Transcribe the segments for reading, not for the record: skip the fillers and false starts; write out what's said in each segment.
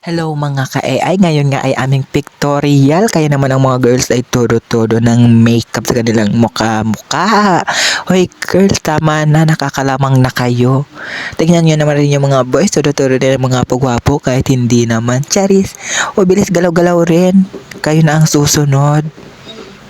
Hello mga ka-AI, ngayon nga ay aming pictorial. Kaya naman ang mga girls ay todo-todo ng makeup sa kanilang mukha-mukha. Hoy girls, tama na, nakakalamang na kayo. Tingnan nyo naman rin yung mga boys, todo-todo din ang mga pagwapo kahit hindi naman. Charis, o bilis galaw-galaw rin. Kayo na ang susunod.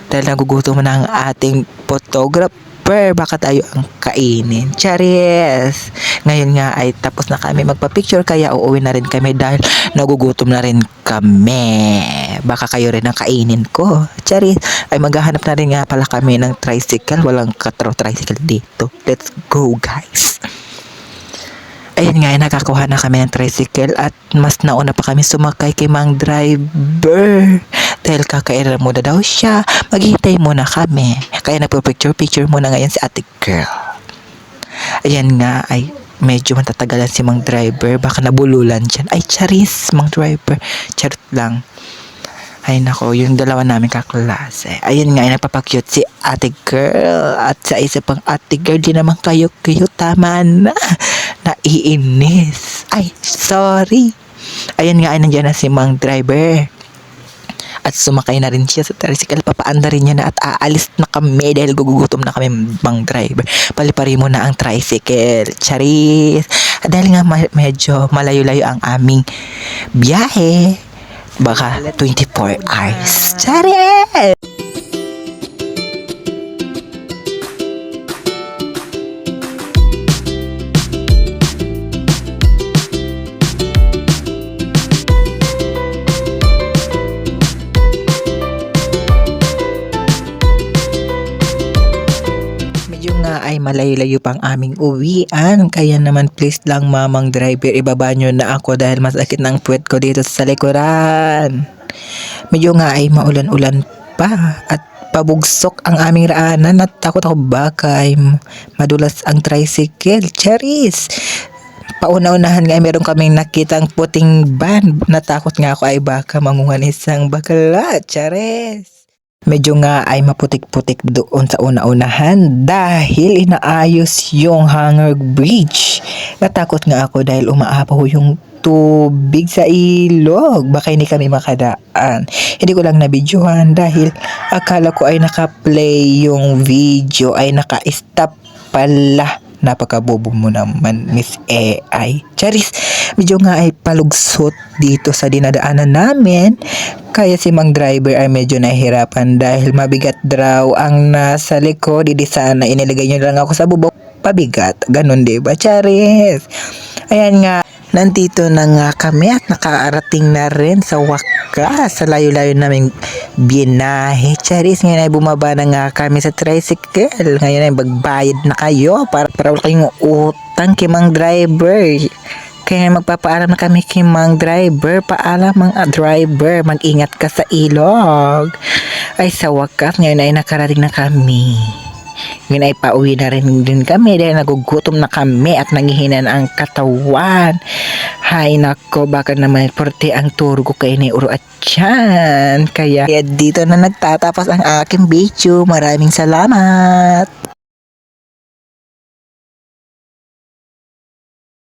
Dahil nagugutom na ang ating photographer, baka tayo ang kainin. Charis! Ngayon nga ay tapos na kami magpa-picture kaya uuwi na rin kami dahil nagugutom na rin kami. Baka kayo rin ang kainin ko. Charis! Ay maghahanap na rin nga pala kami ng tricycle. Walang tricycle dito. Let's go guys! Ayun nga, nakakuha na kami ng tricycle at mas nauna pa kami sumakay kay Mang Driver. Dahil kakailan muna daw siya, maghihintay muna kami. Kaya nagpo-picture muna ngayon si ate girl. Ayan nga, ay medyo matatagalan si Mang Driver. Baka nabululan dyan. Ay, charis, Mang Driver. Charot lang. Ay nako, yung dalawa namin kaklase. Ayun nga, napapakyut si ate girl. At sa isa pang ate girl, di naman kayo tama na. Naiinis. Ay, sorry. Ayun nga, ay nandiyan na si Mang Driver. At sumakay na rin siya sa tricycle. Papaanda rin niya na at aalis na kami dahil gugugutom na kami, Mang Driver. Palipari mo na ang tricycle. Charis. Dahil nga medyo malayo-layo ang aming biyahe. Baka 24 hours. Charis! Medyo nga ay malayo-layo pang aming uwian. Kaya naman please lang Mamang Driver, ibaba nyo na ako dahil masakit ng puwet ko dito sa likuran. Medyo nga ay maulan-ulan pa at pabugsok ang aming raanan at takot ako baka ay madulas ang tricycle. Charis! Pauna-unahan nga ay meron kaming nakitang puting van. Natakot nga ako ay baka mangungan isang bakla. Charis! Medyo nga ay maputik-putik doon sa una-unahan dahil inaayos yung hanger bridge. Natakot nga ako dahil umaapaw yung tubig sa ilog. Baka hindi kami makadaan. Hindi ko lang nabidyohan dahil akala ko ay naka-play yung video ay naka-stop pala. Napakabobo mo naman, Miss AI. Charis, medyo nga ay palugsot dito sa dinadaanan namin. Kaya si Mang Driver ay medyo nahihirapan dahil mabigat draw ang nasa likod. Hindi sana inilagay nyo lang ako sa bubong. Pabigat. Ganun diba, Charis? Ayan nga. Nandito na nga kami at nakarating na rin sa wakas sa layo-layo naming binahe. Charis, ngayon ay bumaba na nga kami sa tricycle. Ngayon ay magbayad na kayo para wala kayong utang kay Mang Driver. Kaya magpapaalam na kami kay Mang Driver. Paalam mga driver, mag-ingat ka sa ilog. Ay sa wakas, ngayon ay nakarating na kami. Ngayon ay pauwi na rin din kami dahil nagugutom na kami at nanghihina na ang katawan. Hay nako, baka naman porte ang turgo kay ni uro at tiyan. Kaya dito na nagtatapos ang aking video. Maraming salamat.